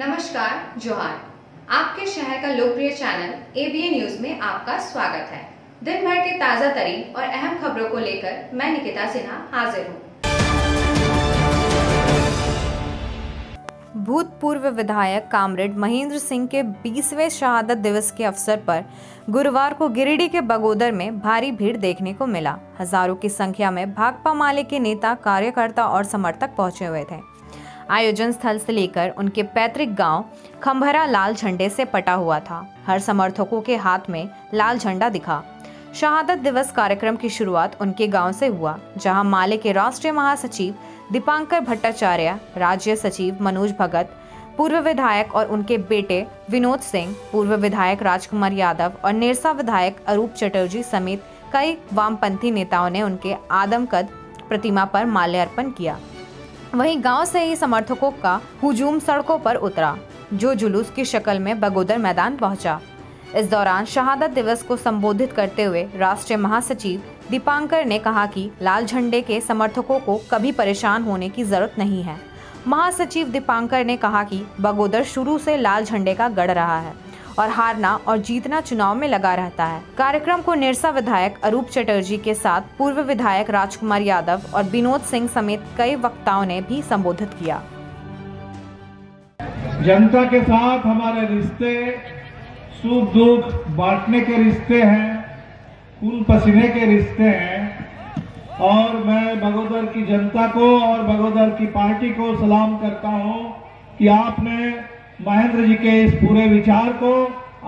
नमस्कार, जोहार। आपके शहर का लोकप्रिय चैनल ABN न्यूज में आपका स्वागत है। दिन भर के ताजा तरीन और अहम खबरों को लेकर मैं निकिता सिन्हा हाजिर हूँ। भूतपूर्व विधायक कामरेड महेंद्र सिंह के 20वें शहादत दिवस के अवसर पर गुरुवार को गिरिडीह के बगोदर में भारी भीड़ देखने को मिला। हजारों की संख्या में भाकपा माले के नेता, कार्यकर्ता और समर्थक पहुंचे हुए थे। आयोजन स्थल से लेकर उनके पैतृक गांव खंभरा लाल झंडे से पटा हुआ था। हर समर्थकों के हाथ में लाल झंडा दिखा। शहादत दिवस कार्यक्रम की शुरुआत उनके गांव से हुआ, जहां माले के राष्ट्रीय महासचिव दीपांकर भट्टाचार्य, राज्य सचिव मनोज भगत, पूर्व विधायक और उनके बेटे विनोद सिंह, पूर्व विधायक राजकुमार यादव और निरसा विधायक अरूप चटर्जी समेत कई वामपंथी नेताओं ने उनके आदमकद प्रतिमा पर माल्यार्पण किया। वहीं गांव से ही समर्थकों का हुजूम सड़कों पर उतरा, जो जुलूस की शक्ल में बगोदर मैदान पहुंचा। इस दौरान शहादत दिवस को संबोधित करते हुए राष्ट्रीय महासचिव दीपांकर ने कहा कि लाल झंडे के समर्थकों को कभी परेशान होने की जरूरत नहीं है। महासचिव दीपांकर ने कहा कि बगोदर शुरू से लाल झंडे का गढ़ रहा है और हारना और जीतना चुनाव में लगा रहता है। कार्यक्रम को निरसा विधायक अरूप चटर्जी के साथ पूर्व विधायक राजकुमार यादव और विनोद सिंह समेत कई वक्ताओं ने भी संबोधित किया। जनता के साथ हमारे रिश्ते सुख दुख बांटने के रिश्ते हैं, खून पसीने के रिश्ते हैं और मैं बगोदर की जनता को और बगोदर की पार्टी को सलाम करता हूं कि आपने महेंद्र जी के इस पूरे विचार को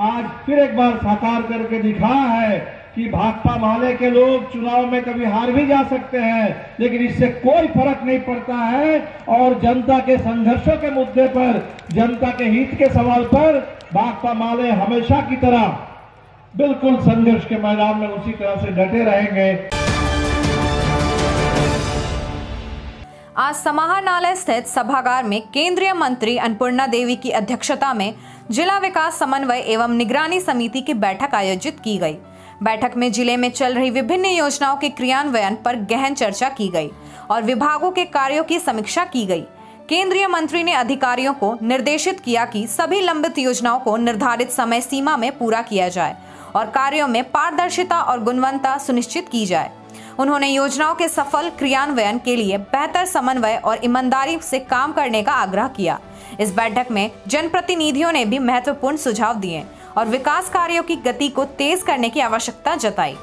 आज फिर एक बार साकार करके दिखाया है कि भाकपा माले के लोग चुनाव में कभी हार भी जा सकते हैं, लेकिन इससे कोई फर्क नहीं पड़ता है और जनता के संघर्षों के मुद्दे पर, जनता के हित के सवाल पर भाकपा माले हमेशा की तरह बिल्कुल संघर्ष के मैदान में उसी तरह से डटे रहेंगे। आज समाहरणालय स्थित सभागार में केंद्रीय मंत्री अन्नपूर्णा देवी की अध्यक्षता में जिला विकास समन्वय एवं निगरानी समिति की बैठक आयोजित की गई। बैठक में जिले में चल रही विभिन्न योजनाओं के क्रियान्वयन पर गहन चर्चा की गई और विभागों के कार्यों की समीक्षा की गई। केंद्रीय मंत्री ने अधिकारियों को निर्देशित किया कि सभी लंबित योजनाओं को निर्धारित समय सीमा में पूरा किया जाए और कार्यों में पारदर्शिता और गुणवत्ता सुनिश्चित की जाए। उन्होंने योजनाओं के सफल क्रियान्वयन के लिए बेहतर समन्वय और ईमानदारी से काम करने का आग्रह किया। इस बैठक में जनप्रतिनिधियों ने भी महत्वपूर्ण सुझाव दिए और विकास कार्यों की गति को तेज करने की आवश्यकता जताई।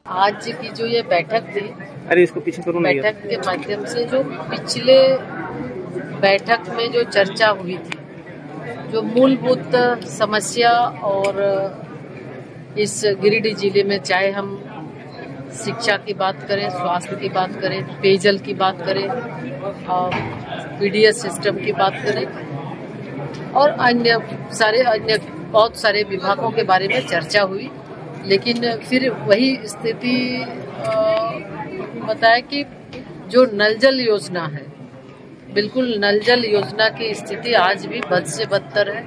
आज की जो ये बैठक थी, इसको पीछे करो ना, बैठक के माध्यम से जो पिछले बैठक में जो चर्चा हुई थी, जो मूलभूत समस्या और इस गिरिडीह जिले में चाहे हम शिक्षा की बात करें, स्वास्थ्य की बात करें, पेयजल की बात करें और PDS सिस्टम की बात करें और अन्य बहुत सारे विभागों के बारे में चर्चा हुई। लेकिन फिर वही स्थिति बताया कि जो नल जल योजना है, बिल्कुल नल जल योजना की स्थिति आज भी बद से बदतर है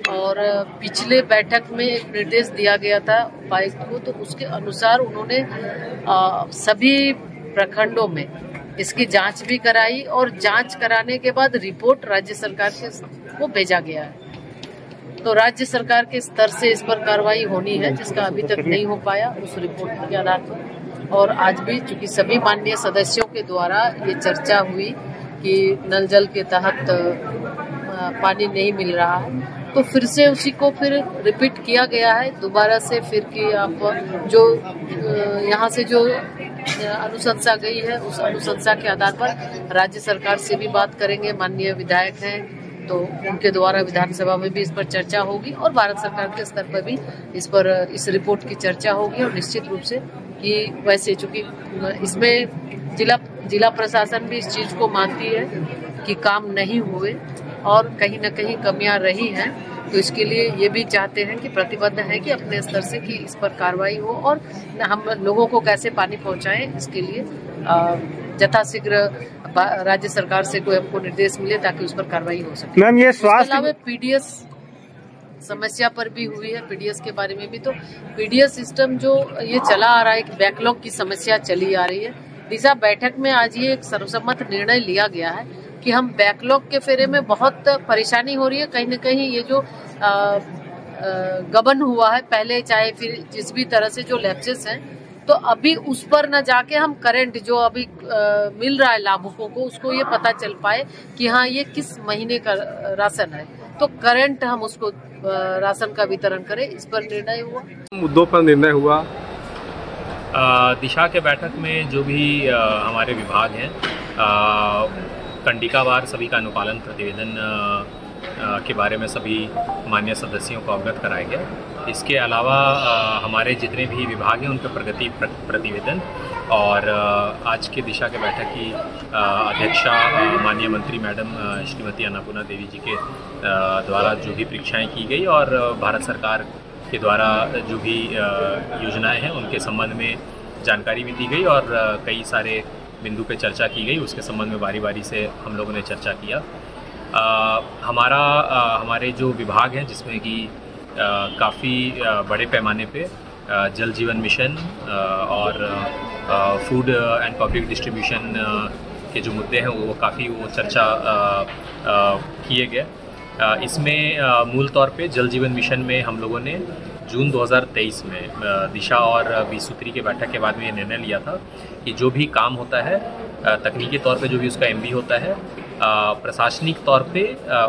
और पिछले बैठक में एक निर्देश दिया गया था उपायुक्त को, तो उसके अनुसार उन्होंने सभी प्रखंडों में इसकी जांच भी कराई और जांच कराने के बाद रिपोर्ट राज्य सरकार को भेजा गया है। तो राज्य सरकार के स्तर से इस पर कार्रवाई होनी है, जिसका अभी तक नहीं हो पाया उस रिपोर्ट के आधार पर। और आज भी चूंकि सभी माननीय सदस्यों के द्वारा ये चर्चा हुई कि नल जल के तहत पानी नहीं मिल रहा है, तो फिर से उसी को फिर रिपीट किया गया है दोबारा से फिर कि आप जो यहाँ से जो अनुशंसा गई है उस अनुशंसा के आधार पर राज्य सरकार से भी बात करेंगे। माननीय विधायक हैं तो उनके द्वारा विधानसभा में भी इस पर चर्चा होगी और भारत सरकार के स्तर पर भी इस रिपोर्ट की चर्चा होगी। और निश्चित रूप से कि वैसे चूंकि इसमें जिला प्रशासन भी इस चीज को मानती है कि काम नहीं हुए और कहीं न कहीं कमियां रही हैं, तो इसके लिए ये भी चाहते हैं कि प्रतिबद्ध है कि अपने स्तर से कि इस पर कार्रवाई हो और हम लोगों को कैसे पानी पहुंचाएं, इसके लिए यथाशीघ्र राज्य सरकार से कोई हमको निर्देश मिले ताकि उस पर कार्रवाई हो सके। मैम, ये स्वास्थ्य PDS समस्या पर भी हुई है। PDS के बारे में भी, तो PDS सिस्टम जो ये चला आ रहा है, बैकलॉग की समस्या चली आ रही है। दिशा बैठक में आज ये एक सर्वसम्मत निर्णय लिया गया है कि हम बैकलॉग के फेरे में बहुत परेशानी हो रही है। कहीं न कहीं ये जो गबन हुआ है पहले, चाहे फिर जिस भी तरह से जो लैप्सेस हैं, तो अभी उस पर न जाके हम करंट जो अभी मिल रहा है लाभुकों को, उसको ये पता चल पाए कि हाँ ये किस महीने का राशन है, तो करंट हम उसको राशन का वितरण करें, इस पर निर्णय हुआ। मुद्दों पर निर्णय हुआ। दिशा के बैठक में जो भी हमारे विभाग हैं, कंडिकावार सभी का अनुपालन प्रतिवेदन के बारे में सभी मान्य सदस्यों को अवगत कराया गया। इसके अलावा हमारे जितने भी विभाग हैं उनके प्रगति प्रतिवेदन और आज के दिशा के बैठक की अध्यक्षा माननीय मंत्री मैडम श्रीमती अन्नपूर्णा देवी जी के द्वारा जो भी परीक्षाएं की गई और भारत सरकार के द्वारा जो भी योजनाएं हैं उनके संबंध में जानकारी भी दी गई और कई सारे बिंदु पे चर्चा की गई। उसके संबंध में बारी बारी से हम लोगों ने चर्चा किया। हमारे जो विभाग हैं जिसमें कि काफ़ी बड़े पैमाने पे जल जीवन मिशन और फूड एंड पब्लिक डिस्ट्रीब्यूशन के जो मुद्दे हैं वो काफ़ी चर्चा किए गए। इसमें मूल तौर पे जल जीवन मिशन में हम लोगों ने जून 2023 में दिशा और 20 सूत्री के बैठक के बाद में ये निर्णय लिया था कि जो भी काम होता है तकनीकी तौर पे जो भी उसका एमबी होता है, प्रशासनिक तौर पे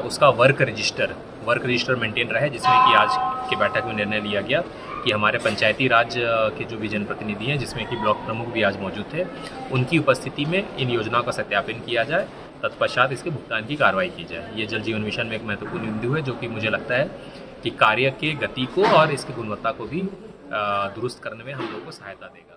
उसका वर्क रजिस्टर मेंटेन रहे, जिसमें कि आज के बैठक में निर्णय लिया गया कि हमारे पंचायती राज के जो भी जनप्रतिनिधि हैं, जिसमें कि ब्लॉक प्रमुख भी आज मौजूद थे, उनकी उपस्थिति में इन योजनाओं का सत्यापन किया जाए, तत्पश्चात इसके भुगतान की कार्रवाई की जाए। ये जल जीवन मिशन में एक महत्वपूर्ण बिंदु है जो कि मुझे लगता है कि कार्य के गति को और इसकी गुणवत्ता को भी दुरुस्त करने में हम लोगों को सहायता देगा।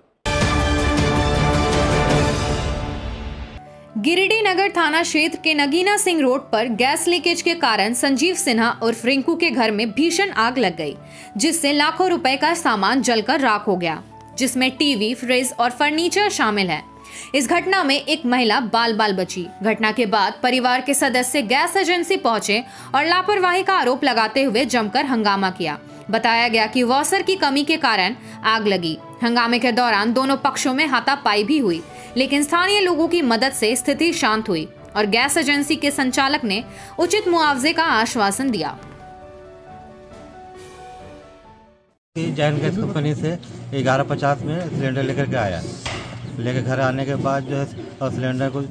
गिरिडीह नगर थाना क्षेत्र के नगीना सिंह रोड पर गैस लीकेज के कारण संजीव सिन्हा और रिंकू के घर में भीषण आग लग गई, जिससे लाखों रुपए का सामान जलकर राख हो गया, जिसमें टीवी, फ्रिज और फर्नीचर शामिल है। इस घटना में एक महिला बाल बाल बची। घटना के बाद परिवार के सदस्य गैस एजेंसी पहुंचे और लापरवाही का आरोप लगाते हुए जमकर हंगामा किया। बताया गया कि वॉशर की कमी के कारण आग लगी। हंगामे के दौरान दोनों पक्षों में हाथापाई भी हुई, लेकिन स्थानीय लोगों की मदद से स्थिति शांत हुई और गैस एजेंसी के संचालक ने उचित मुआवजे का आश्वासन दिया। जैन गैस कंपनी से 11:50 में सिलेंडर लेकर के आया। लेकर घर आने के बाद जो है और सिलेंडर को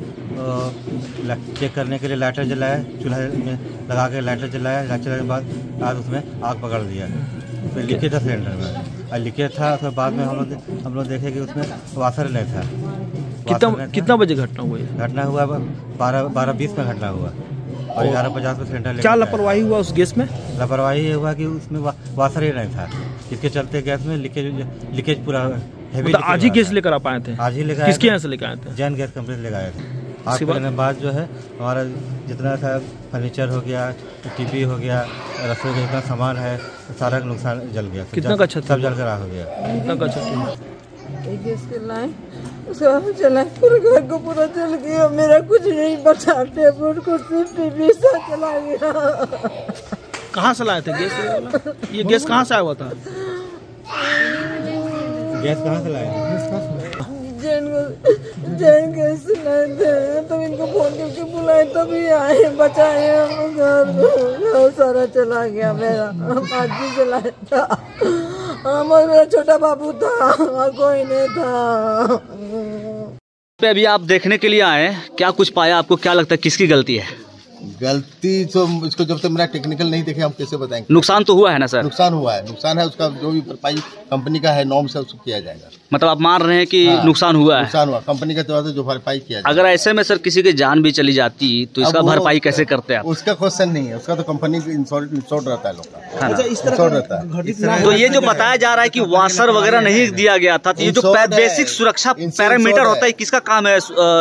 चेक करने के लिए लाइटर जलाया, चूल्हा में लगा के लाइटर जलाया। लाइटर के बाद आज उसमें आग पकड़ दिया। उसमें लीकेज था सिलेंडर में, और लीकेज था। उसके बाद में हम लोग देखे कि उसमें वाशर नहीं था। कितना बजे घटना हुई? घटना हुआ 12:20 में घटना हुआ और 11:50 में सिलेंडर। क्या लापरवाही हुआ उस गैस में? लापरवाही ये हुआ कि उसमें वाशर ही नहीं था, इसके चलते गैस में लीकेज पूरा तो आज ही गैस लेकर आप आए थे? आज ही लेकर। किसके यहाँ से लेकर आए थे? जैन गैस कंपनी से लेकर आए थे। आग लगने के बाद जो है हमारा जितना था फर्नीचर हो गया, टीवी हो गया, रसोई का जितना सामान है सारा नुकसान जल गया। कितना का छत? सब जल कर हो गया। कितना का छत? गैस के लाइन उसका चला, पूरे घर को पूरा जल गया। मेरा कुछ नहीं बचा, टेबल कुर्सी टीवी सब चला गया। कहाँ से लाए थे गैस? ये गैस कहाँ से आया हुआ था? गैस कहाँ से लाए? जैन गैस लाए थे, तो इनको फोन करके बुलाए तभी आए, बचाए हम। घर सारा चला गया मेरा। आज भी चलाया था, मेरा छोटा बाबू था और कोई नहीं था। पे अभी आप देखने के लिए आए, क्या कुछ पाया? आपको क्या लगता है किसकी गलती है? गलती तो इसको जब तक मेरा टेक्निकल नहीं देखे हम कैसे बताएंगे। नुकसान तो हुआ है ना सर? नुकसान हुआ है, नुकसान है। उसका जो भी भरपाई कंपनी का है नॉर्म से उसको किया जाएगा। मतलब आप मान रहे हैं कि नुकसान हुआ है? नुकसान हुआ, कंपनी के तौर से जो भरपाई किया जाएगा। अगर ऐसे में सर किसी की जान भी चली जाती तो इसका भरपाई कैसे करते हैं आप? उसका क्वेश्चन नहीं है, उसका तो कंपनी इंश्योर्ड रहता है लोग का। इंश्योर्ड रहता है। तो ये जो बताया जा रहा है कि वाशर वगैरह नहीं दिया गया था, तो ये जो बेसिक सुरक्षा पैरामीटर होता है, किसका काम है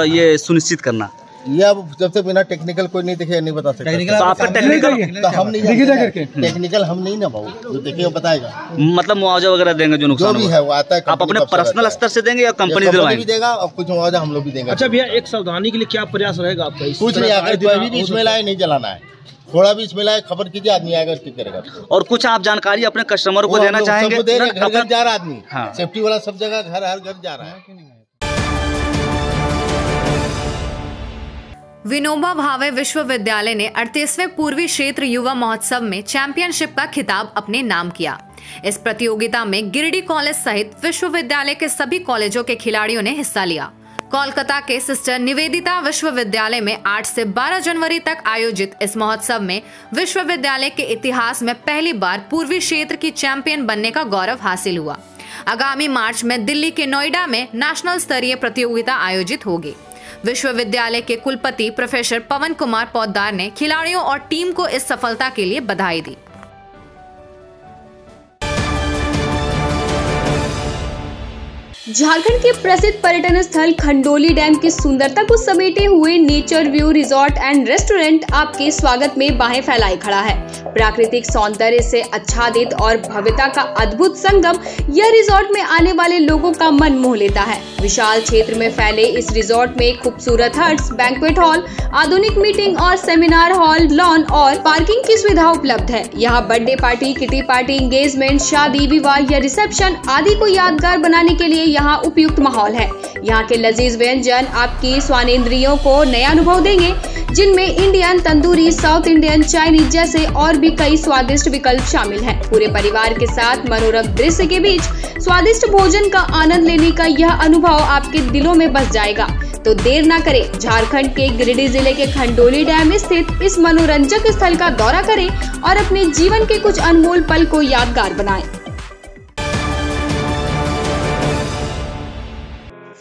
ये सुनिश्चित करना? ये अब जब तक बिना टेक्निकल कोई नहीं देखे नहीं बता सकता। तो आपका टेक्निकल तो हम नहीं टेक्निकल हम नहीं ना भाऊ, जो देखेगा बताएगा। मतलब मुआवजा वगैरह देंगे जो नुकसान भी है वो आता है। आप अपने पर्सनल स्तर से देंगे या कंपनी भी देगा और कुछ मुआवजा हम लोग भी देंगे। अच्छा भैया, एक सावधानी के लिए क्या प्रयास रहेगा आपका? कुछ नहीं, अगर भी इसमें लाए नहीं जलाना है, थोड़ा भी इसमें लाए खबर कीजिए, आदमी आएगा ठीक करेगा। और कुछ आप जानकारी अपने कस्टमर को देना चाहेंगे? घर जा रहा आदमी, सेफ्टी वाला सब जगह हर घर जा रहा है। विनोबा भावे विश्वविद्यालय ने 38वें पूर्वी क्षेत्र युवा महोत्सव में चैंपियनशिप का खिताब अपने नाम किया। इस प्रतियोगिता में गिरिडीह कॉलेज सहित विश्वविद्यालय के सभी कॉलेजों के खिलाड़ियों ने हिस्सा लिया। कोलकाता के सिस्टर निवेदिता विश्वविद्यालय में 8 से 12 जनवरी तक आयोजित इस महोत्सव में विश्वविद्यालय के इतिहास में पहली बार पूर्वी क्षेत्र की चैंपियन बनने का गौरव हासिल हुआ। आगामी मार्च में दिल्ली के नोएडा में नेशनल स्तरीय प्रतियोगिता आयोजित होगी। विश्वविद्यालय के कुलपति प्रोफेसर पवन कुमार पोद्दार ने खिलाड़ियों और टीम को इस सफलता के लिए बधाई दी। झारखंड के प्रसिद्ध पर्यटन स्थल खंडोली डैम की सुंदरता को समेटे हुए nature view resort and restaurant आपके स्वागत में बाहें फैलाए खड़ा है। प्राकृतिक सौंदर्य से आच्छादित और भव्यता का अद्भुत संगम यह रिजॉर्ट में आने वाले लोगों का मन मोह लेता है। विशाल क्षेत्र में फैले इस रिजॉर्ट में खूबसूरत हट्स, बैंक्वेट हॉल, आधुनिक मीटिंग और सेमिनार हॉल, लॉन और पार्किंग की सुविधा उपलब्ध है। यहाँ birthday party, kitty party, engagement, शादी, विवाह या रिसेप्शन आदि को यादगार बनाने के लिए यहाँ उपयुक्त माहौल है। यहाँ के लजीज व्यंजन आपकी स्वानेंद्रियों को नया अनुभव देंगे, जिनमें Indian, tandoori, south Indian, Chinese जैसे और भी कई स्वादिष्ट विकल्प शामिल हैं। पूरे परिवार के साथ मनोरम दृश्य के बीच स्वादिष्ट भोजन का आनंद लेने का यह अनुभव आपके दिलों में बस जाएगा। तो देर ना करें, झारखंड के गिरिडीह जिले के खंडोली डैम स्थित इस मनोरंजक स्थल का दौरा करें और अपने जीवन के कुछ अनमोल पल को यादगार बनाएं।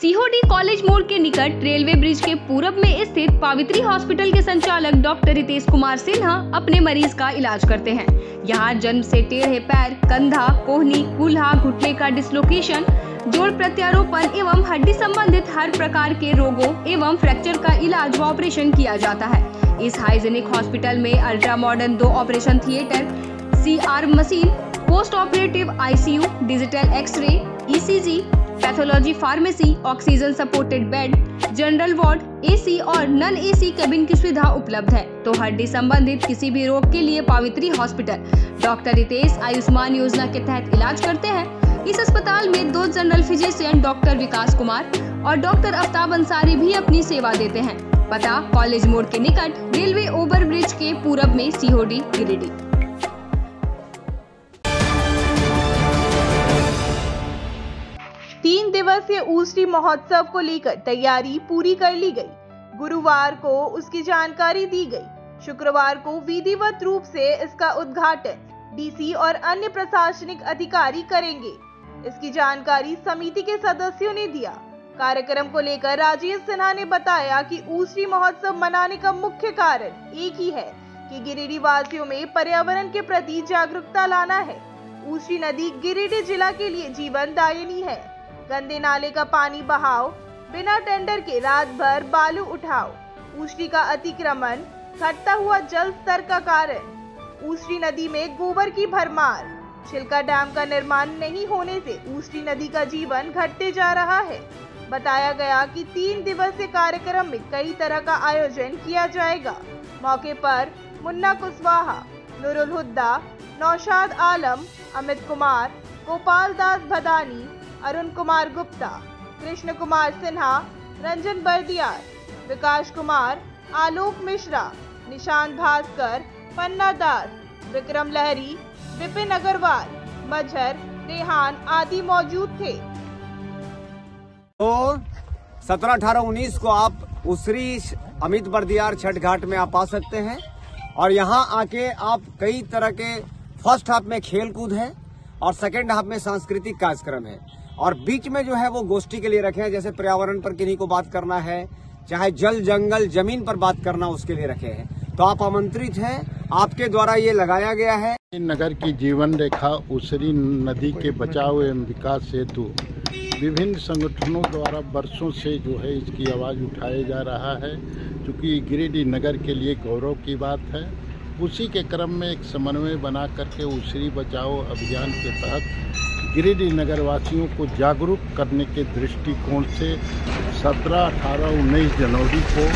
सीहोडी कॉलेज मोड़ के निकट रेलवे ब्रिज के पूरब में स्थित पावित्री हॉस्पिटल के संचालक डॉक्टर रितेश कुमार सिन्हा अपने मरीज का इलाज करते हैं। यहाँ जन्म से टेढ़े पैर, कंधा, कोहनी, कूल्हा, घुटने का डिसलोकेशन, जोड़ प्रत्यारोपण एवं हड्डी संबंधित हर प्रकार के रोगों एवं फ्रैक्चर का इलाज व ऑपरेशन किया जाता है। इस हाइजेनिक हॉस्पिटल में ultra modern 2 operation theatre, CR machine, post operative ICU, digital x-ray, ECG, pathology pharmacy, oxygen supported bed, general ward, AC और नॉन AC केबिन की सुविधा उपलब्ध है। तो हड्डी संबंधित किसी भी रोग के लिए पावित्री हॉस्पिटल डॉक्टर रितेश आयुष्मान योजना के तहत इलाज करते हैं। इस अस्पताल में 2 जनरल फिजिशियन डॉक्टर विकास कुमार और डॉक्टर आफ्ताब अंसारी भी अपनी सेवा देते हैं। पता कॉलेज मोड़ के निकट रेलवे ओवर ब्रिज के पूरब में, सीहोडी, गिरिडीह। 3 दिवसीय ऊसरी महोत्सव को लेकर तैयारी पूरी कर ली गई। गुरुवार को उसकी जानकारी दी गई। शुक्रवार को विधिवत रूप से इसका उद्घाटन DC और अन्य प्रशासनिक अधिकारी करेंगे। इसकी जानकारी समिति के सदस्यों ने दिया। कार्यक्रम को लेकर राजेश सिन्हा ने बताया कि ऊसरी महोत्सव मनाने का मुख्य कारण एक ही है कि गिरिडीह वासियों में पर्यावरण के प्रति जागरूकता लाना है। ऊसरी नदी गिरिडीह जिला के लिए जीवन दायिनी है। गंदे नाले का पानी बहाओ, बिना टेंडर के रात भर बालू उठाओ, ऊसरी का अतिक्रमण, घटता हुआ जल स्तर का कारण, ऊसरी नदी में गोबर की भरमार, छिलका डैम का निर्माण नहीं होने से ऊसरी नदी का जीवन घटते जा रहा है। बताया गया कि 3 दिवसीय कार्यक्रम में कई तरह का आयोजन किया जाएगा। मौके पर मुन्ना कुशवाहा, नूरुल हुद्दा, नौशाद आलम, अमित कुमार, गोपाल दास भदानी, अरुण कुमार गुप्ता, कृष्ण कुमार सिन्हा, रंजन बर्दियार, विकास कुमार, आलोक मिश्रा, निशांत भास्कर, पन्ना दास, विक्रम लहरी, विपिन अग्रवाल, मजहर, रेहान आदि मौजूद थे। तो 17, 18, 19 को आप उसरी अमित बर्दियार छठ घाट में आप आ सकते हैं और यहाँ आके आप कई तरह के फर्स्ट हाफ में खेल कूद है और सेकेंड हाफ में सांस्कृतिक कार्यक्रम है और बीच में जो है वो गोष्ठी के लिए रखे हैं। जैसे पर्यावरण पर किन्हीं को बात करना है, चाहे जल जंगल जमीन पर बात करना, उसके लिए रखे हैं। तो आप आमंत्रित हैं, आपके द्वारा ये लगाया गया है। नगर की जीवन रेखा उसरी नदी के बचाव एवं विकास हेतु विभिन्न संगठनों द्वारा वर्षों से जो है इसकी आवाज़ उठाया जा रहा है, क्योंकि गिरिडीह नगर के लिए गौरव की बात है। उसी के क्रम में एक समन्वय बना करके उसरी बचाओ अभियान के तहत गिरिडीह नगर वासियों को जागरूक करने के दृष्टिकोण से 17, 18, 19 जनवरी को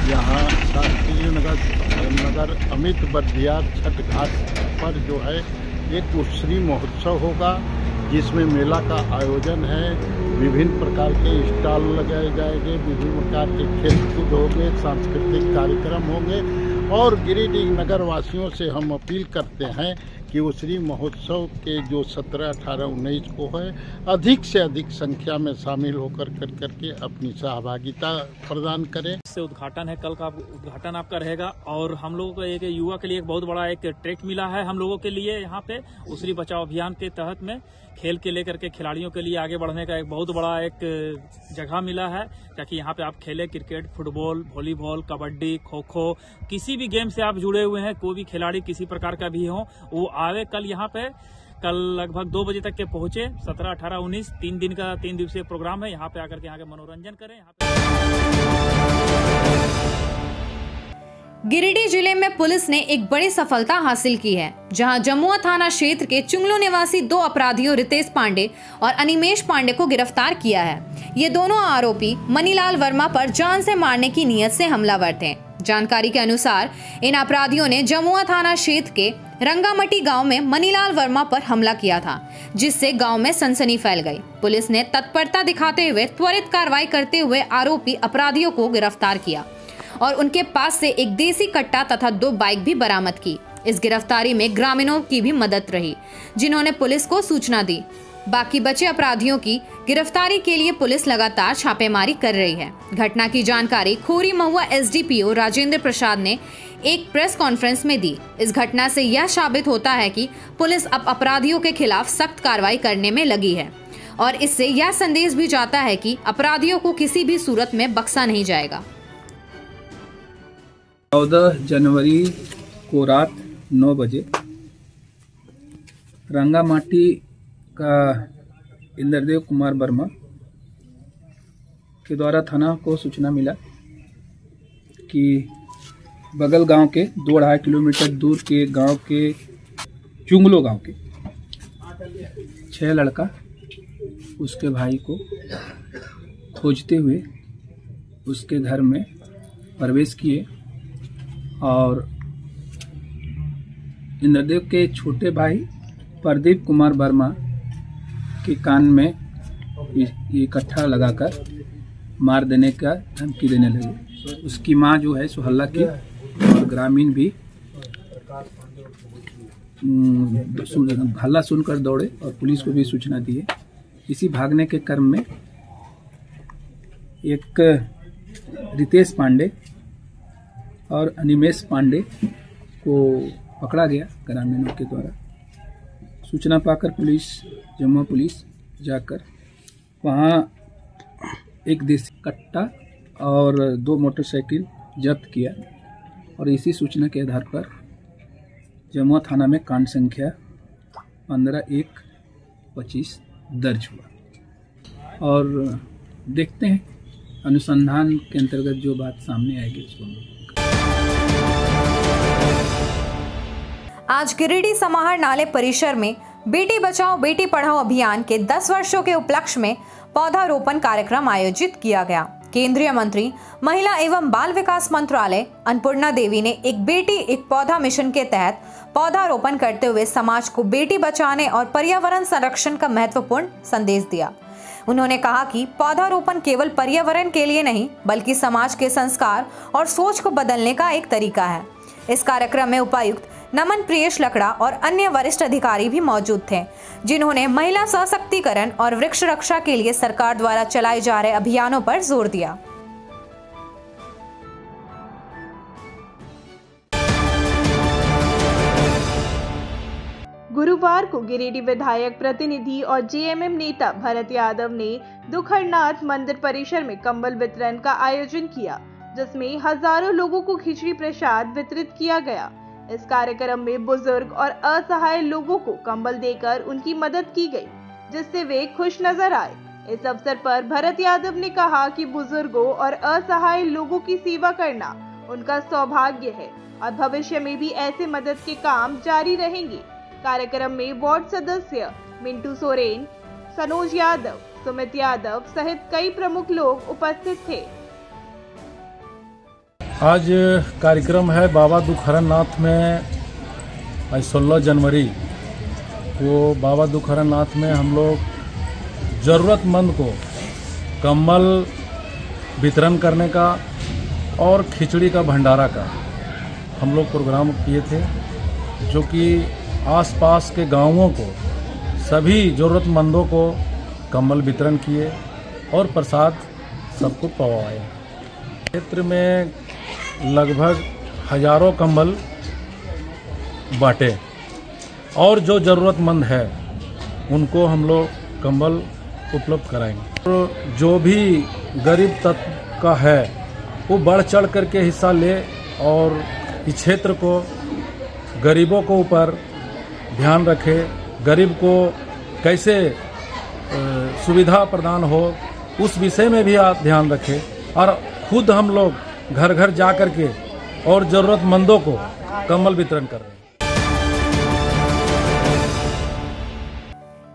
यहाँ शास्त्रीय नगर अमित बर्दियार छठ घाट पर जो है एक उसरी महोत्सव होगा, जिसमें मेला का आयोजन है। विभिन्न प्रकार के स्टॉल लगाए जाएंगे, विभिन्न प्रकार के खेल-कूद होंगे, सांस्कृतिक कार्यक्रम होंगे और गिरिडीह नगर वासियों से हम अपील करते हैं कि उसरी महोत्सव के जो 17, 18, 19 को है अधिक से अधिक संख्या में शामिल होकर करके अपनी सहभागिता प्रदान करें। इससे उद्घाटन है, कल का उद्घाटन आपका रहेगा और हम लोगों को एक युवा के लिए एक बहुत बड़ा एक ट्रैक मिला है हम लोगों के लिए। यहाँ पे उसरी बचाओ अभियान के तहत में खेल के लेकर के खिलाड़ियों के लिए आगे बढ़ने का एक बहुत बड़ा एक जगह मिला है, ताकि यहाँ पे आप खेले cricket, football, volleyball, kabaddi, kho kho, किसी भी गेम से आप जुड़े हुए हैं, कोई भी खिलाड़ी किसी प्रकार का भी हो वो आवे कल यहाँ पे। कल लगभग 2 बजे तक के पहुंचे। 17, 18, 19 3 दिवसीय प्रोग्राम है। यहाँ पे आकर के यहाँ के मनोरंजन करें। गिरिडीह जिले में पुलिस ने एक बड़ी सफलता हासिल की है, जहां जमुआ थाना क्षेत्र के चुंगलू निवासी 2 अपराधियों रितेश पांडे और अनिमेश पांडे को गिरफ्तार किया है। ये दोनों आरोपी मनीलाल वर्मा पर जान से मारने की नीयत से हमलावर थे। जानकारी के अनुसार इन अपराधियों ने जमुआ थाना क्षेत्र के रंगामटी गांव में मनीलाल वर्मा पर हमला किया था, जिससे गांव में सनसनी फैल गई। पुलिस ने तत्परता दिखाते हुए त्वरित कार्रवाई करते हुए आरोपी अपराधियों को गिरफ्तार किया और उनके पास से एक देसी कट्टा तथा 2 बाइक भी बरामद की। इस गिरफ्तारी में ग्रामीणों की भी मदद रही, जिन्होंने पुलिस को सूचना दी। बाकी बचे अपराधियों की गिरफ्तारी के लिए पुलिस लगातार छापेमारी कर रही है। घटना की जानकारी खोरी महुआ एसडीपीओ राजेंद्र प्रसाद ने एक प्रेस कॉन्फ्रेंस में दी। इस घटना से यह साबित होता है कि पुलिस अब अपराधियों के खिलाफ सख्त कार्रवाई करने में लगी है और इससे यह संदेश भी जाता है कि अपराधियों को किसी भी सूरत में बख्शा नहीं जाएगा। 14 जनवरी को रात 9 बजे रंगामाटी का इंद्रदेव कुमार वर्मा के द्वारा थाना को सूचना मिला कि बगल गांव के 2-2.5 किलोमीटर दूर के गांव के चुंगलो गांव के 6 लड़का उसके भाई को खोजते हुए उसके घर में प्रवेश किए और इंद्रदेव के छोटे भाई प्रदीप कुमार वर्मा के कान में ये कट्ठा लगाकर मार देने का धमकी देने लगे। उसकी मां जो है सो हल्ला की और ग्रामीण भी हल्ला सुनकर दौड़े और पुलिस को भी सूचना दिए। इसी भागने के क्रम में एक रितेश पांडे और अनिमेश पांडे को पकड़ा गया ग्रामीणों के द्वारा। सूचना पाकर पुलिस जमुआ पुलिस जाकर वहाँ एक देसी कट्टा और 2 मोटरसाइकिल जब्त किया और इसी सूचना के आधार पर जमुआ थाना में कांड संख्या 15-1-25 दर्ज हुआ और देखते हैं अनुसंधान के अंतर्गत जो बात सामने आएगी उसको। आज गिरिडीह समाहर नाले परिसर में बेटी बचाओ बेटी पढ़ाओ अभियान के 10 वर्षों के उपलक्ष्य में पौधारोपण कार्यक्रम आयोजित किया गया। केंद्रीय मंत्री महिला एवं बाल विकास मंत्रालय अन्नपूर्णा देवी ने एक बेटी एक पौधा मिशन के तहत पौधारोपण करते हुए समाज को बेटी बचाने और पर्यावरण संरक्षण का महत्वपूर्ण संदेश दिया। उन्होंने कहा कि पौधारोपण केवल पर्यावरण के लिए नहीं बल्कि समाज के संस्कार और सोच को बदलने का एक तरीका है। इस कार्यक्रम में उपायुक्त नमन प्रियेश लकड़ा और अन्य वरिष्ठ अधिकारी भी मौजूद थे, जिन्होंने महिला सशक्तिकरण और वृक्ष रक्षा के लिए सरकार द्वारा चलाए जा रहे अभियानों पर जोर दिया। गुरुवार को गिरिडीह विधायक प्रतिनिधि और जेएमएम नेता भरत यादव ने दुखड़नाथ मंदिर परिसर में कंबल वितरण का आयोजन किया, जिसमें हजारों लोगों को खिचड़ी प्रसाद वितरित किया गया। इस कार्यक्रम में बुजुर्ग और असहाय लोगों को कंबल देकर उनकी मदद की गई, जिससे वे खुश नजर आए। इस अवसर पर भरत यादव ने कहा कि बुजुर्गों और असहाय लोगों की सेवा करना उनका सौभाग्य है और भविष्य में भी ऐसे मदद के काम जारी रहेंगे। कार्यक्रम में वार्ड सदस्य मिंटू सोरेन, सनोज यादव, सुमित यादव सहित कई प्रमुख लोग उपस्थित थे। आज कार्यक्रम है बाबा दुखड़नाथ में 16 जनवरी वो बाबा दुखहरा नाथ में हम लोग ज़रूरतमंद को कंबल वितरण करने का और खिचड़ी का भंडारा का हम लोग प्रोग्राम किए थे, जो कि आसपास के गांवों को सभी ज़रूरतमंदों को कंबल वितरण किए और प्रसाद सबको पहुँचाए। क्षेत्र में लगभग हजारों कंबल बांटे और जो ज़रूरतमंद है उनको हम लोग कंबल उपलब्ध कराएंगे। तो जो भी गरीब तबका का है वो बढ़ चढ़ करके हिस्सा ले और इस क्षेत्र को गरीबों को ऊपर ध्यान रखे, गरीब को कैसे सुविधा प्रदान हो उस विषय में भी आप ध्यान रखें और खुद हम लोग घर घर जा कर के और ज़रूरतमंदों को कंबल वितरण कर रहे हैं।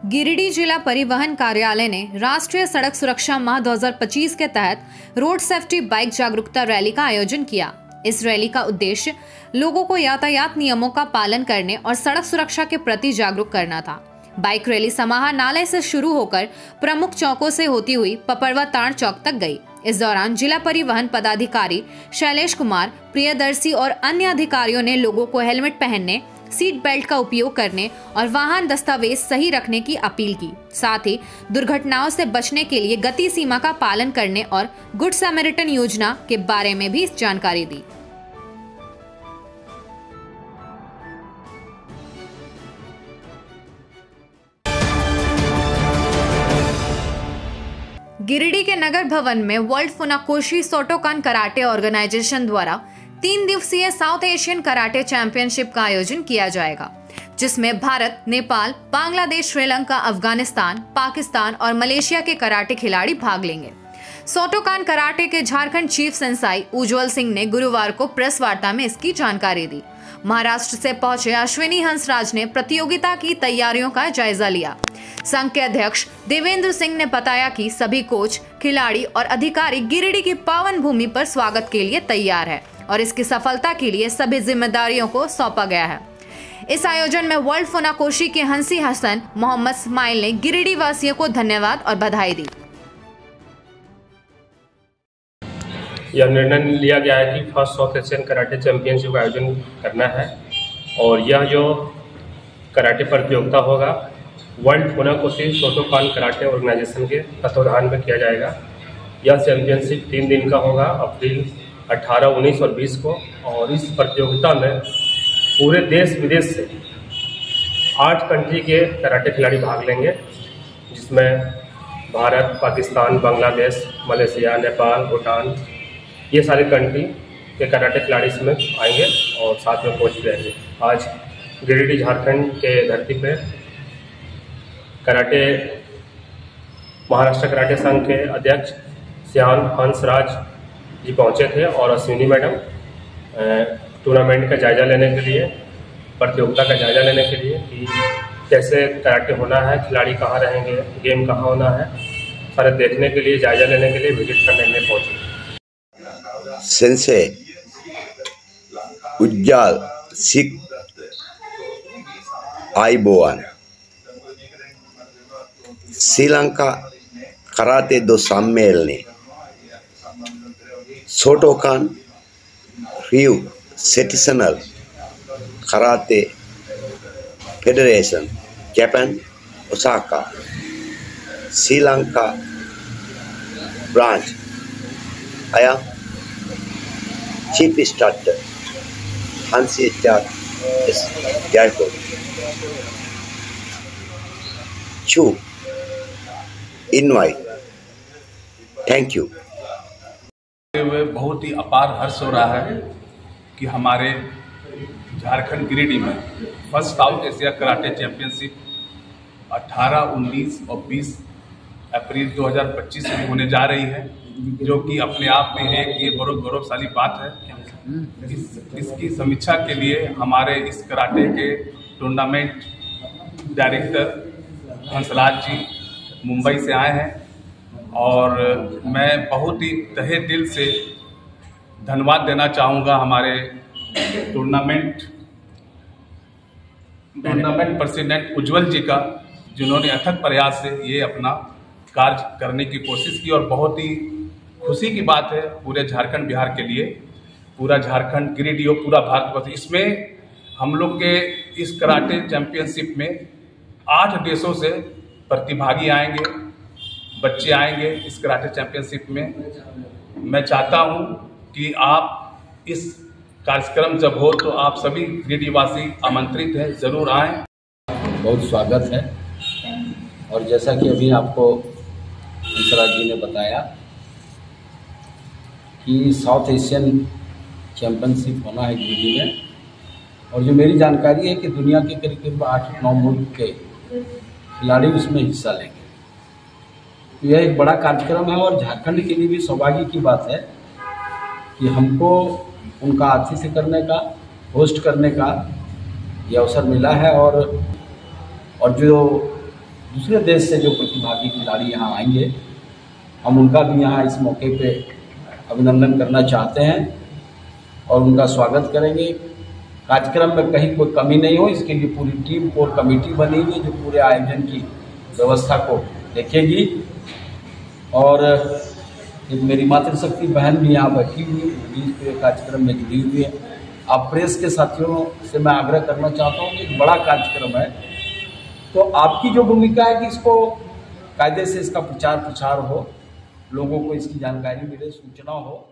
गिरिडीह जिला परिवहन कार्यालय ने राष्ट्रीय सड़क सुरक्षा माह 2025 के तहत रोड सेफ्टी बाइक जागरूकता रैली का आयोजन किया। इस रैली का उद्देश्य लोगों को यातायात नियमों का पालन करने और सड़क सुरक्षा के प्रति जागरूक करना था। बाइक रैली समाहरणालय से शुरू होकर प्रमुख चौकों से होती हुई पपड़वा ताड़ चौक तक गई। इस दौरान जिला परिवहन पदाधिकारी शैलेश कुमार, प्रियदर्शी और अन्य अधिकारियों ने लोगों को हेलमेट पहनने, सीट बेल्ट का उपयोग करने और वाहन दस्तावेज सही रखने की अपील की। साथ ही दुर्घटनाओं से बचने के लिए गति सीमा का पालन करने और गुड समैरिटन योजना के बारे में भी जानकारी दी। गिरिडीह के नगर भवन में वर्ल्ड फुनाकोशी शोटोकान कराटे ऑर्गेनाइजेशन द्वारा 3 दिवसीय साउथ एशियन कराटे चैंपियनशिप का आयोजन किया जाएगा, जिसमें भारत, नेपाल, बांग्लादेश, श्रीलंका, अफगानिस्तान, पाकिस्तान और मलेशिया के कराटे खिलाड़ी भाग लेंगे। शोटोकान कराटे के झारखंड चीफ सेंसाई उज्जवल सिंह ने गुरुवार को प्रेस वार्ता में इसकी जानकारी दी। महाराष्ट्र से पहुंचे अश्विनी हंसराज ने प्रतियोगिता की तैयारियों का जायजा लिया। संघ के अध्यक्ष देवेंद्र सिंह ने बताया कि सभी कोच, खिलाड़ी और अधिकारी गिरिडीह की पावन भूमि पर स्वागत के लिए तैयार है और इसकी सफलता के लिए सभी जिम्मेदारियों को सौंपा गया है। इस आयोजन में वर्ल्ड फुनाकोशी के हंसी हसन मोहम्मद स्माइल ने गिरिडीह वासियों को धन्यवाद और बधाई दी। यह निर्णय लिया गया है कि first south Asian karate championship का आयोजन करना है और यह जो कराटे प्रतियोगिता होगा वर्ल्ड फुनाकोशी शोटोकान कराटे ऑर्गेनाइजेशन के तत्वाधान में किया जाएगा। यह चैंपियनशिप 3 दिन का होगा, अप्रैल 18, 19 और 20 को। और इस प्रतियोगिता में पूरे देश विदेश से 8 कंट्री के कराटे खिलाड़ी भाग लेंगे, जिसमें भारत, पाकिस्तान, बांग्लादेश, मलेशिया, नेपाल, भूटान, ये सारे कंट्री के कराटे खिलाड़ी इसमें आएंगे और साथ में कोच भी आएंगे। आज गिरिडीह झारखंड के धरती पे कराटे महाराष्ट्र कराटे संघ के अध्यक्ष श्याम हंसराज जी पहुंचे थे और अश्विनी मैडम टूर्नामेंट का जायजा लेने के लिए, प्रतियोगिता का जायजा लेने के लिए कि कैसे कराटे होना है, खिलाड़ी कहाँ रहेंगे, गेम कहाँ होना है, सारे देखने के लिए, जायजा लेने के लिए विजिट करने के लिए पहुंचे। सेंसे उज्जवल सिख आईबोवन श्रीलंका कराटे दो सम्मेलन शोटोकान रियू सेटिशनल karate federation Japan Osaka Sri Lanka branch आया चीफ इंस्ट्रक्टर हंसी जयपुर चू इनवाइट। Thank you. बहुत ही अपार हर्ष हो रहा है कि हमारे झारखंड गिरिडीह में first south Asia karate championship 18, 19 और 20 अप्रैल 2025 में होने जा रही है, जो कि अपने आप में एक ये गौरवशाली बात है। इसकी समीक्षा के लिए हमारे इस कराटे के टूर्नामेंट डायरेक्टर हंसराज जी मुंबई से आए हैं और मैं बहुत ही तहे दिल से धन्यवाद देना चाहूँगा हमारे टूर्नामेंट टूर्नामेंट प्रेसिडेंट उज्जवल जी का, जिन्होंने अथक प्रयास से ये अपना कार्य करने की कोशिश की। और बहुत ही खुशी की बात है पूरे झारखंड बिहार के लिए, पूरा झारखंड, गिरिडीह, पूरा भारतवर्ष। इसमें हम लोग के इस कराटे चैंपियनशिप में 8 देशों से प्रतिभागी आएंगे, बच्चे आएंगे इस कराटे चैंपियनशिप में। मैं चाहता हूं कि आप इस कार्यक्रम जब हो तो आप सभी गिरिडीहवासी आमंत्रित हैं, जरूर आएं। बहुत स्वागत है। और जैसा कि अभी आपको हंसराज जी ने बताया कि साउथ एशियन चैंपियनशिप होना है गिरिडीह में, और जो मेरी जानकारी है कि दुनिया के करीब 8-9 मुल्क के खिलाड़ी उसमें हिस्सा लेंगे। तो यह एक बड़ा कार्यक्रम है और झारखंड के लिए भी सौभाग्य की बात है कि हमको उनका आतिथ्य करने का, होस्ट करने का ये अवसर मिला है। और जो दूसरे देश से जो प्रतिभागी खिलाड़ी यहाँ आएंगे, हम उनका भी यहाँ इस मौके पे अभिनंदन करना चाहते हैं और उनका स्वागत करेंगे। कार्यक्रम में कहीं कोई कमी नहीं हो, इसके लिए पूरी टीम, कोर कमेटी बनी हुई जो पूरे आयोजन की व्यवस्था को देखेगी। और एक मेरी मातृशक्ति बहन भी यहाँ बैठी हुई है, इस कार्यक्रम में जुड़ी हुई है। आप प्रेस के साथियों से मैं आग्रह करना चाहता हूँ कि एक बड़ा कार्यक्रम है, तो आपकी जो भूमिका है कि इसको कायदे से इसका प्रचार हो, लोगों को इसकी जानकारी मिले, सूचना हो।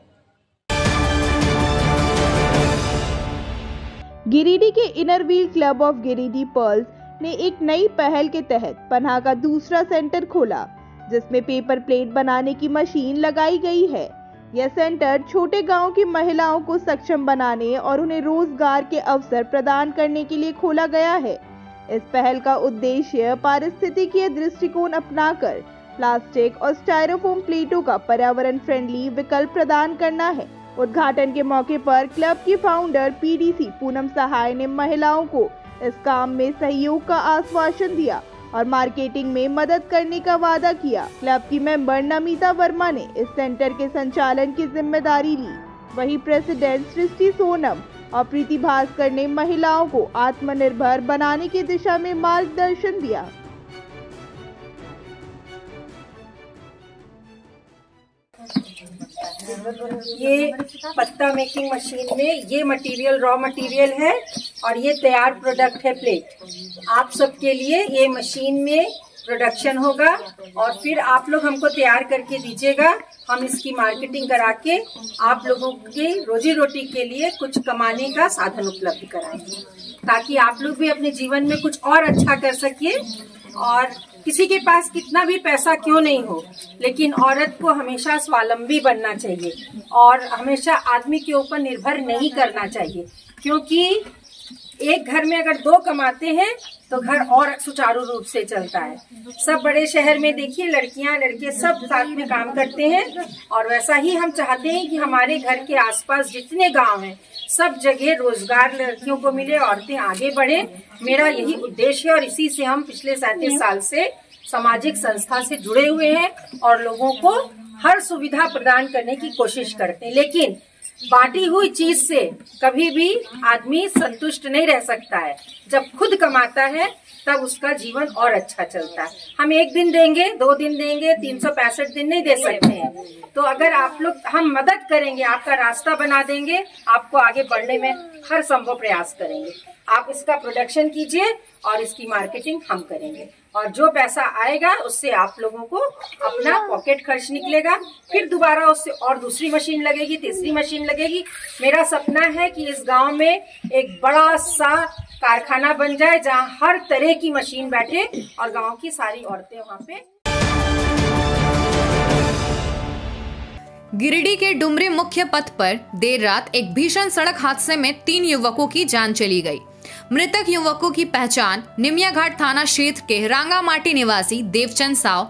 गिरिडीह के inner wheel club of Giridih pearls ने एक नई पहल के तहत पन्हा का दूसरा सेंटर खोला, जिसमें पेपर प्लेट बनाने की मशीन लगाई गई है। यह सेंटर छोटे गांव की महिलाओं को सक्षम बनाने और उन्हें रोजगार के अवसर प्रदान करने के लिए खोला गया है। इस पहल का उद्देश्य पारिस्थितिकीय दृष्टिकोण अपनाकर प्लास्टिक और स्टायरोफोम प्लेटों का पर्यावरण फ्रेंडली विकल्प प्रदान करना है। उद्घाटन के मौके पर क्लब की फाउंडर पीडीसी पूनम सहाय ने महिलाओं को इस काम में सहयोग का आश्वासन दिया और मार्केटिंग में मदद करने का वादा किया। क्लब की मेंबर नमिता वर्मा ने इस सेंटर के संचालन की जिम्मेदारी ली। वहीं प्रेसिडेंट सृष्टि सोनम और प्रीति भास्कर ने महिलाओं को आत्मनिर्भर बनाने की दिशा में मार्गदर्शन दिया। ये पत्ता मेकिंग मशीन में ये मटेरियल रॉ मटेरियल है और ये तैयार प्रोडक्ट है प्लेट। आप सबके लिए ये मशीन में प्रोडक्शन होगा और फिर आप लोग हमको तैयार करके दीजिएगा। हम इसकी मार्केटिंग करा के आप लोगों के रोजी रोटी के लिए कुछ कमाने का साधन उपलब्ध कराएंगे, ताकि आप लोग भी अपने जीवन में कुछ और अच्छा कर सकिए। और किसी के पास कितना भी पैसा क्यों नहीं हो, लेकिन औरत को हमेशा स्वावलंबी बनना चाहिए और हमेशा आदमी के ऊपर निर्भर नहीं करना चाहिए, क्योंकि एक घर में अगर 2 कमाते हैं तो घर और सुचारू रूप से चलता है। सब बड़े शहर में देखिए लड़कियां लड़के सब साथ में काम करते हैं, और वैसा ही हम चाहते हैं कि हमारे घर के आसपास जितने गांव हैं सब जगह रोजगार लड़कियों को मिले, औरतें आगे बढ़े। मेरा यही उद्देश्य है और इसी से हम पिछले 37 साल से सामाजिक संस्था से जुड़े हुए हैं और लोगों को हर सुविधा प्रदान करने की कोशिश करते हैं। लेकिन बांटी हुई चीज से कभी भी आदमी संतुष्ट नहीं रह सकता है। जब खुद कमाता है तब उसका जीवन और अच्छा चलता है। हम 1 दिन देंगे, 2 दिन देंगे, 365 दिन नहीं दे सकते हैं। तो अगर आप लोग हम मदद करेंगे, आपका रास्ता बना देंगे, आपको आगे बढ़ने में हर संभव प्रयास करेंगे। आप इसका प्रोडक्शन कीजिए और इसकी मार्केटिंग हम करेंगे, और जो पैसा आएगा उससे आप लोगों को अपना पॉकेट खर्च निकलेगा। फिर दोबारा उससे और दूसरी मशीन लगेगी, तीसरी मशीन लगेगी। मेरा सपना है कि इस गांव में एक बड़ा सा कारखाना बन जाए जहां हर तरह की मशीन बैठे और गांव की सारी औरतें वहां पे। गिरिडीह के डुमरी मुख्य पथ पर देर रात एक भीषण सड़क हादसे में 3 युवकों की जान चली गई। मृतक युवकों की पहचान निमिया घाट थाना क्षेत्र के रांगामाटी निवासी देवचंद साव,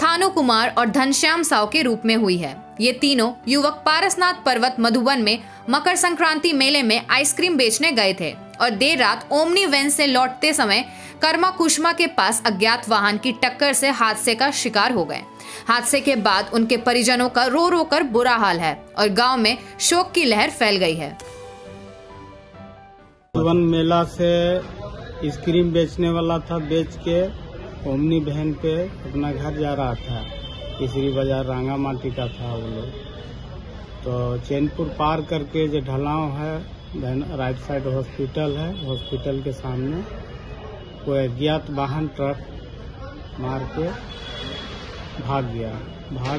थानु कुमार और घनश्याम साव के रूप में हुई है। ये तीनों युवक पारसनाथ पर्वत मधुबन में मकर संक्रांति मेले में आइसक्रीम बेचने गए थे और देर रात ओमनी वैन से लौटते समय कर्मा कुशमा के पास अज्ञात वाहन की टक्कर से हादसे का शिकार हो गए। हादसे के बाद उनके परिजनों का रो रो कर बुरा हाल है और गांव में शोक की लहर फैल गई है। वन मेला से आइसक्रीम बेचने वाला था, बेच के ओमनी वैन पे अपना घर जा रहा था। तीसरी बाजार रांगा माटी का था वो लोग। तो चैनपुर पार करके जो ढलाव है, राइट साइड हॉस्पिटल है, हॉस्पिटल के सामने कोई अज्ञात वाहन ट्रक मार के भाग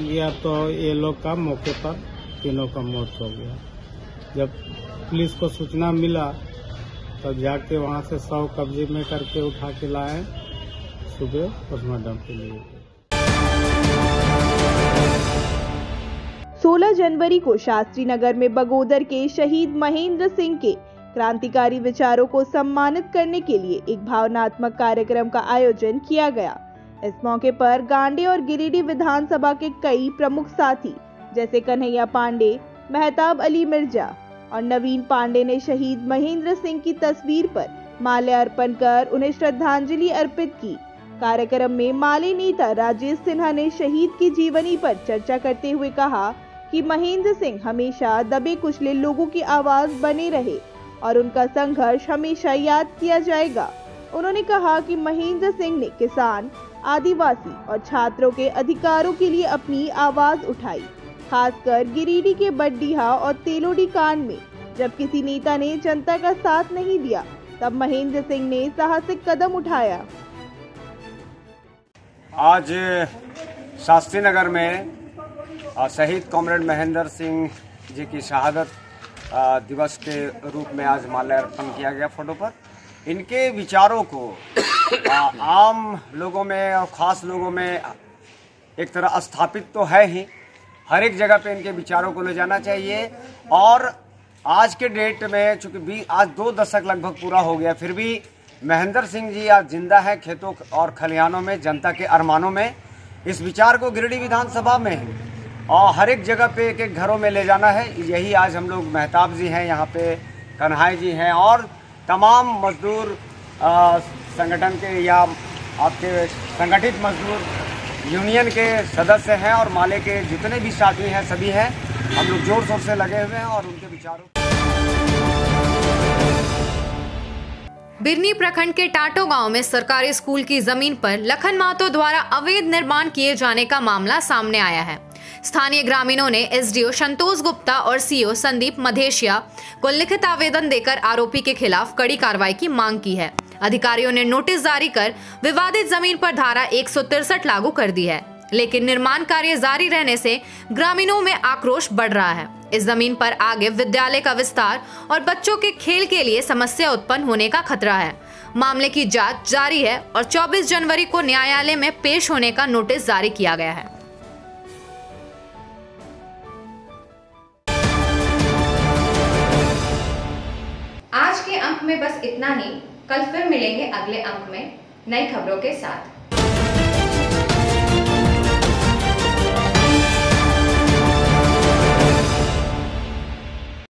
गया तो ये लोग का मौके पर तीनों का मौत हो गया। जब पुलिस को सूचना मिला तो जाके वहां से शव कब्जे में करके उठा के लाए, सुबह पोस्टमार्टम के लिए। 16 जनवरी को शास्त्री नगर में बगोदर के शहीद महेंद्र सिंह के क्रांतिकारी विचारों को सम्मानित करने के लिए एक भावनात्मक कार्यक्रम का आयोजन किया गया। इस मौके पर गांडी और गिरिडीह विधानसभा के कई प्रमुख साथी जैसे कन्हैया पांडे, मेहताब अली मिर्जा और नवीन पांडे ने शहीद महेंद्र सिंह की तस्वीर पर माल्यार्पण कर उन्हें श्रद्धांजलि अर्पित की। कार्यक्रम में माले नेता राजेश सिन्हा ने शहीद की जीवनी पर चर्चा करते हुए कहा कि महेंद्र सिंह हमेशा दबे कुचले लोगों की आवाज बने रहे और उनका संघर्ष हमेशा याद किया जाएगा। उन्होंने कहा कि महेंद्र सिंह ने किसान, आदिवासी और छात्रों के अधिकारों के लिए अपनी आवाज उठाई। खासकर गिरिडीह के बडडीहा और तेलोडी कांड में जब किसी नेता ने जनता का साथ नहीं दिया, तब महेंद्र सिंह ने साहसिक कदम उठाया। आज शास्त्री नगर में शहीद कॉमरेड महेंद्र सिंह जी की शहादत दिवस के रूप में आज माल्यार्पण किया गया फोटो पर। इनके विचारों को आम लोगों में और ख़ास लोगों में एक तरह स्थापित तो है ही, हर एक जगह पे इनके विचारों को ले जाना चाहिए। और आज के डेट में चूँकि आज 2 दशक लगभग पूरा हो गया, फिर भी महेंद्र सिंह जी आज जिंदा है खेतों और खलिहानों में, जनता के अरमानों में। इस विचार को गिरिडीह विधानसभा में और हर एक जगह पे एक एक घरों में ले जाना है। यही आज हम लोग, मेहताब जी हैं यहाँ पे, कन्हाई जी हैं और तमाम मजदूर संगठन के या आपके संगठित मजदूर यूनियन के सदस्य हैं और माले के जितने भी साथी हैं सभी हैं, हम लोग जोर शोर से लगे हुए हैं और उनके विचारों। बिरनी प्रखंड के टाटो गांव में सरकारी स्कूल की जमीन पर लखन महतो द्वारा अवैध निर्माण किए जाने का मामला सामने आया है। स्थानीय ग्रामीणों ने एसडीओ संतोष गुप्ता और सीओ संदीप मधेशिया को लिखित आवेदन देकर आरोपी के खिलाफ कड़ी कार्रवाई की मांग की है। अधिकारियों ने नोटिस जारी कर विवादित जमीन पर धारा 163 लागू कर दी है, लेकिन निर्माण कार्य जारी रहने से ग्रामीणों में आक्रोश बढ़ रहा है। इस जमीन पर आगे विद्यालय का विस्तार और बच्चों के खेल के लिए समस्या उत्पन्न होने का खतरा है। मामले की जांच जारी है और 24 जनवरी को न्यायालय में पेश होने का नोटिस जारी किया गया है। आज के अंक में बस इतना ही। कल फिर मिलेंगे अगले अंक में नई खबरों के साथ।